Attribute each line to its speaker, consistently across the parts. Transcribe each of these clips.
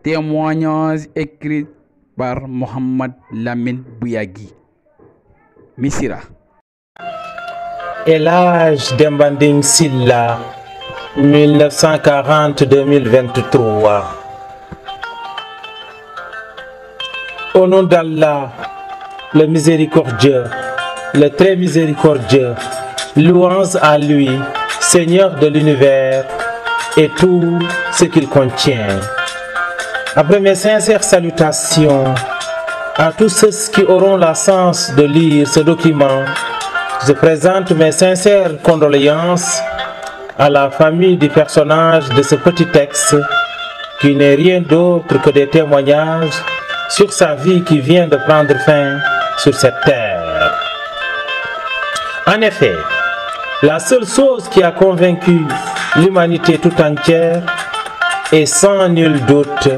Speaker 1: Témoignage écrit par Mohamed Lamine Bouyagui. Missira.
Speaker 2: Elhadji Demba Nding Sylla, 1940-2023. Au nom d'Allah, le miséricordieux, le très miséricordieux, louange à lui, Seigneur de l'univers et tout ce qu'il contient. Après mes sincères salutations à tous ceux qui auront la chance de lire ce document, je présente mes sincères condoléances à la famille du personnage de ce petit texte qui n'est rien d'autre que des témoignages sur sa vie qui vient de prendre fin sur cette terre. En effet, la seule chose qui a convaincu l'humanité tout entière est sans nul doute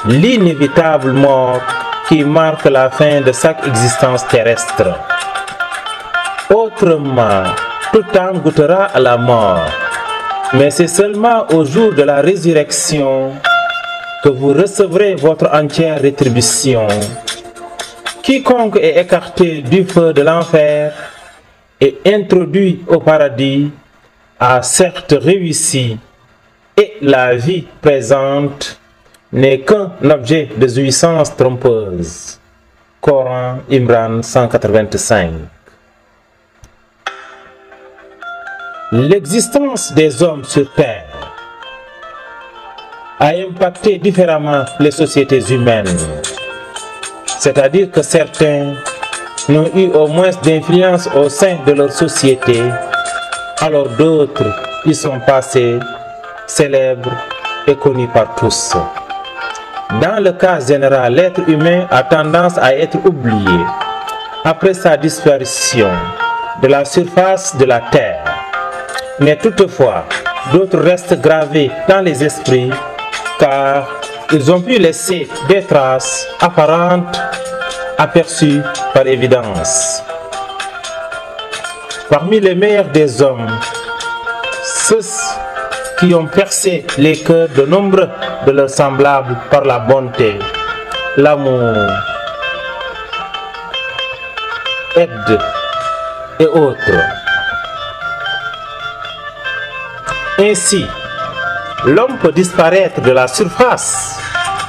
Speaker 2: l'inévitable mort qui marque la fin de chaque existence terrestre. Autrement, toute âme goûtera à la mort, mais c'est seulement au jour de la résurrection que vous recevrez votre entière rétribution. Quiconque est écarté du feu de l'enfer et introduit au paradis a certes réussi, et la vie présente n'est qu'un objet de jouissance trompeuse. Coran, Imran 185. L'existence des hommes sur terre a impacté différemment les sociétés humaines. C'est-à-dire que certains n'ont eu au moins d'influence au sein de leur société, alors d'autres y sont passés célèbres et connus par tous. Dans le cas général, l'être humain a tendance à être oublié après sa disparition de la surface de la terre. Mais toutefois, d'autres restent gravés dans les esprits car ils ont pu laisser des traces apparentes aperçues par évidence. Parmi les meilleurs des hommes, ceux qui ont percé les cœurs de nombreux de leurs semblables par la bonté, l'amour, aide et autres. Ainsi, l'homme peut disparaître de la surface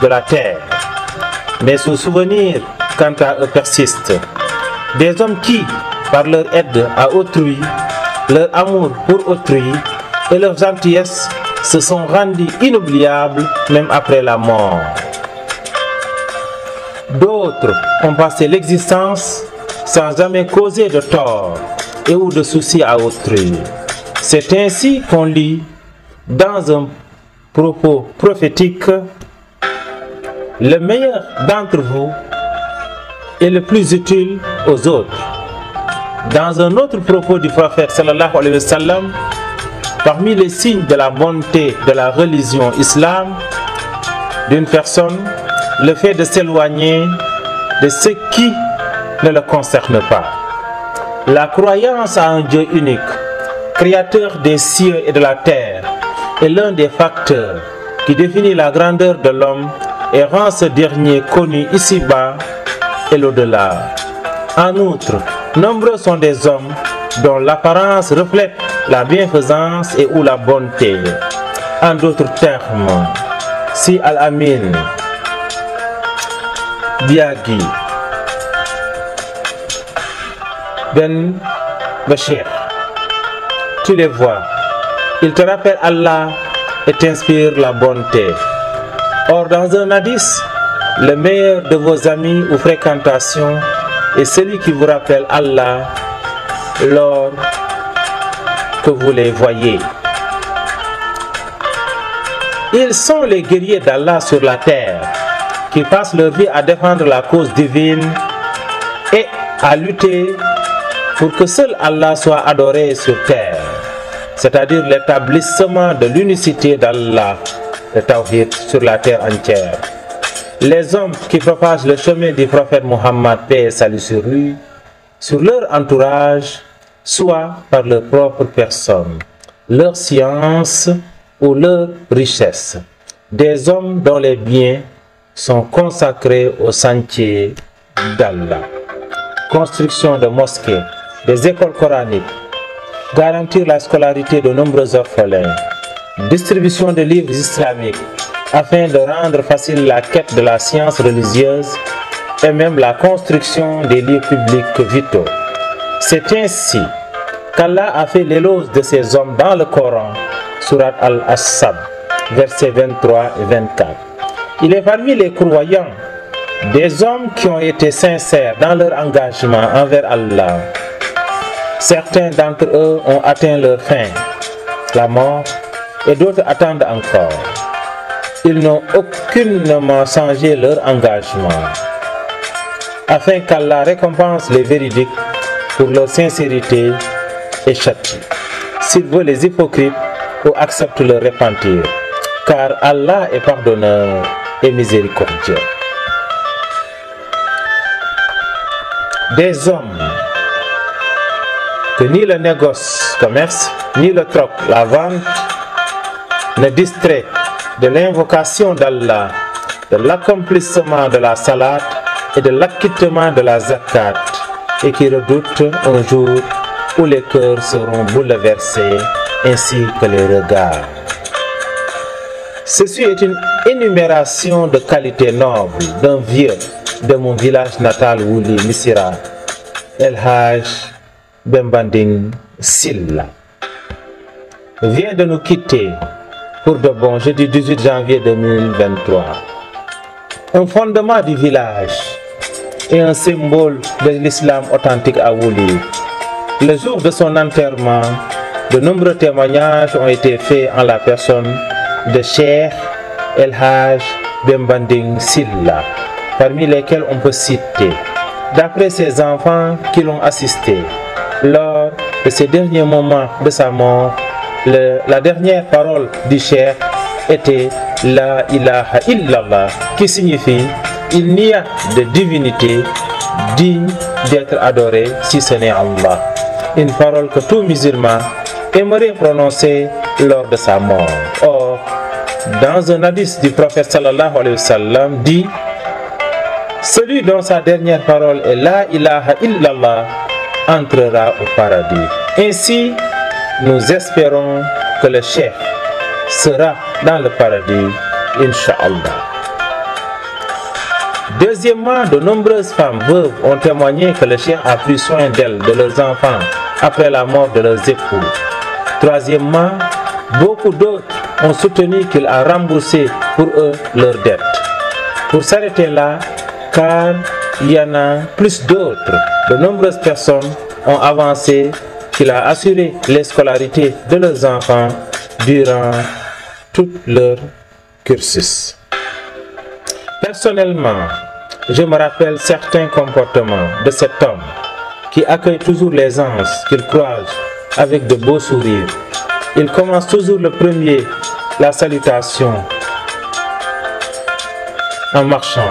Speaker 2: de la terre, mais son souvenir, quant à eux, persiste. Des hommes qui, par leur aide à autrui, leur amour pour autrui et leur gentillesse, se sont rendus inoubliables même après la mort. D'autres ont passé l'existence sans jamais causer de tort et ou de soucis à autrui. C'est ainsi qu'on lit dans un propos prophétique: le meilleur d'entre vous est le plus utile aux autres. Dans un autre propos du prophète sallallahu alayhi wa sallam, parmi les signes de la bonté de la religion islam d'une personne, le fait de s'éloigner de ce qui ne le concerne pas. La croyance à un Dieu unique, créateur des cieux et de la terre, est l'un des facteurs qui définit la grandeur de l'homme et rend ce dernier connu ici-bas et l'au-delà. En outre, nombreux sont des hommes dont l'apparence reflète la bienfaisance et ou la bonté. En d'autres termes, si Al-Amin Bouyagui Ben Bachir, tu les vois, ils te rappellent Allah et t'inspirent la bonté. Or, dans un hadith, le meilleur de vos amis ou fréquentations est celui qui vous rappelle Allah lors que vous les voyez. Ils sont les guerriers d'Allah sur la terre qui passent leur vie à défendre la cause divine et à lutter pour que seul Allah soit adoré sur terre, c'est-à-dire l'établissement de l'unicité d'Allah, le Tawhid, sur la terre entière. Les hommes qui propagent le chemin du prophète Mohammed, paix et salut sur lui, sur leur entourage, soit par leur propre personne, leur science ou leur richesse, des hommes dont les biens sont consacrés au sentier d'Allah. Construction de mosquées, des écoles coraniques, garantir la scolarité de nombreux orphelins, distribution de livres islamiques afin de rendre facile la quête de la science religieuse et même la construction des lieux publics vitaux. C'est ainsi qu'Allah a fait l'éloge de ces hommes dans le Coran, Surat Al-Assad, versets 23 et 24. Il est parmi les croyants des hommes qui ont été sincères dans leur engagement envers Allah. Certains d'entre eux ont atteint leur fin, la mort, et d'autres attendent encore. Ils n'ont aucunement changé leur engagement, afin qu'Allah récompense les véridiques pour leur sincérité et châtie, s'il veut les hypocrites ou accepte leur repentir, car Allah est pardonneur et miséricordieux. Des hommes que ni le négoce, commerce, ni le troc, la vente, ne distrait de l'invocation d'Allah, de l'accomplissement de la salat et de l'acquittement de la zakat, et qui redoutent un jour où les cœurs seront bouleversés ainsi que les regards. Ceci est une énumération de qualités nobles d'un vieux de mon village natal Wuli Missira, El Haj Bembanding Silla, vient de nous quitter pour de bon jeudi 18 janvier 2023. Un fondement du village et un symbole de l'islam authentique à Wuli. Le jour de son enterrement, de nombreux témoignages ont été faits en la personne de Cheikh El Haj Bembanding Silla, parmi lesquels on peut citer, d'après ses enfants qui l'ont assisté, lors de ces derniers moments de sa mort, la dernière parole du Cheikh était La ilaha illallah, qui signifie il n'y a de divinité digne d'être adorée si ce n'est Allah. Une parole que tout musulman aimerait prononcer lors de sa mort. Or, dans un hadith du prophète sallallahu alayhi wa sallam dit: celui dont sa dernière parole est La ilaha illallah entrera au paradis. Ainsi, nous espérons que le Cheikh sera dans le paradis, Inch'Allah. Deuxièmement, de nombreuses femmes veuves ont témoigné que le Cheikh a pris soin d'elles, de leurs enfants, après la mort de leurs époux. Troisièmement, beaucoup d'autres ont soutenu qu'il a remboursé pour eux leurs dettes. Pour s'arrêter là, car il y en a plus d'autres, de nombreuses personnes ont avancé qu'il a assuré les scolarités de leurs enfants durant tout leur cursus. Personnellement, je me rappelle certains comportements de cet homme qui accueille toujours les anges qu'il croise avec de beaux sourires. Il commence toujours le premier la salutation en marchant,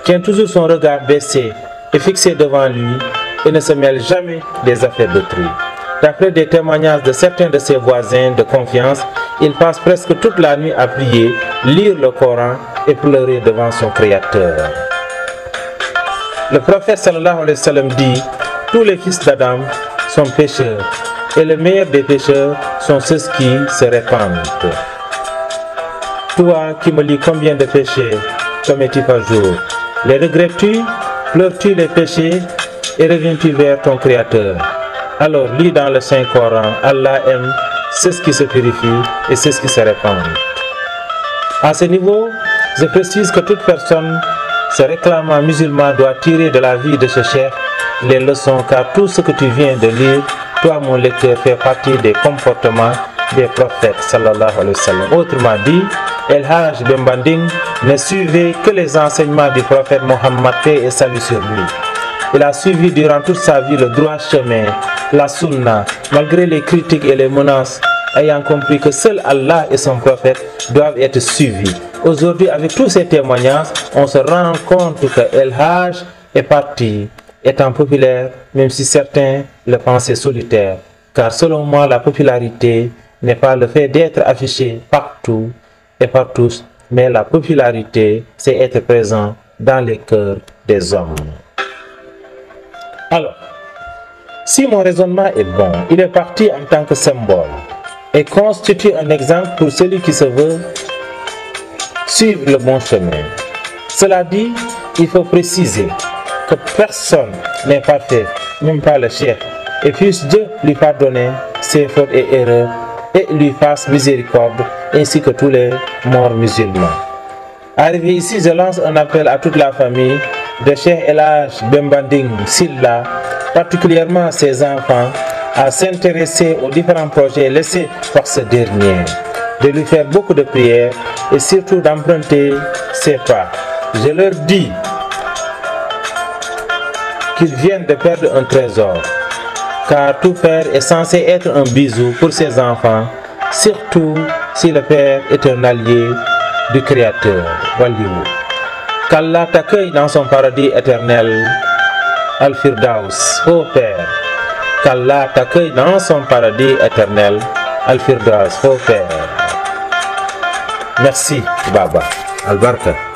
Speaker 2: tient toujours son regard baissé et fixé devant lui et ne se mêle jamais des affaires d'autrui. D'après des témoignages de certains de ses voisins de confiance, il passe presque toute la nuit à prier, lire le Coran et pleurer devant son Créateur. Le prophète sallallahu alayhi wa sallam dit: tous les fils d'Adam sont pécheurs et le meilleur des pécheurs sont ceux qui se répandent. Toi qui me lis combien de péchés commets-tu par jour? Les regrettes-tu? Pleures-tu les péchés et reviens-tu vers ton Créateur? Alors lis dans le Saint-Coran: Allah aime ceux qui se purifient et ceux qui se répandent. À ce niveau, je précise que toute personne se réclamant musulman doit tirer de la vie de ce cheikh les leçons, car tout ce que tu viens de lire, toi mon lecteur, fait partie des comportements des prophètes sallallahu alayhi wa sallam. Autrement dit, El Haj Bembanding ne suivait que les enseignements du prophète Mohammed, paix et salut sur lui. Il a suivi durant toute sa vie le droit chemin, la sunna, malgré les critiques et les menaces, ayant compris que seul Allah et son prophète doivent être suivis. Aujourd'hui, avec tous ces témoignages, on se rend compte que El Haj est parti, étant populaire, même si certains le pensaient solitaire. Car selon moi, la popularité n'est pas le fait d'être affiché partout et par tous, mais la popularité, c'est être présent dans les cœurs des hommes. Alors, si mon raisonnement est bon, il est parti en tant que symbole et constitue un exemple pour celui qui se veut suivre le bon chemin. Cela dit, il faut préciser que personne n'est parfait, même pas le chef, et puisse Dieu lui pardonner ses fautes et erreurs et lui fasse miséricorde, ainsi que tous les morts musulmans. Arrivé ici, je lance un appel à toute la famille de Cheikh El Hadj Bembanding Silla, particulièrement ses enfants, à s'intéresser aux différents projets laissés par ce dernier, de lui faire beaucoup de prières et surtout d'emprunter ses pas. Je leur dis qu'ils viennent de perdre un trésor, car tout père est censé être un bisou pour ses enfants, surtout si le père est un allié du Créateur. Qu'Allah t'accueille dans son paradis éternel, Al-Firdaus, ô Père. Qu'Allah t'accueille dans son paradis éternel, Al-Firdaus, ô Père. Merci, Baba. Al-Barka.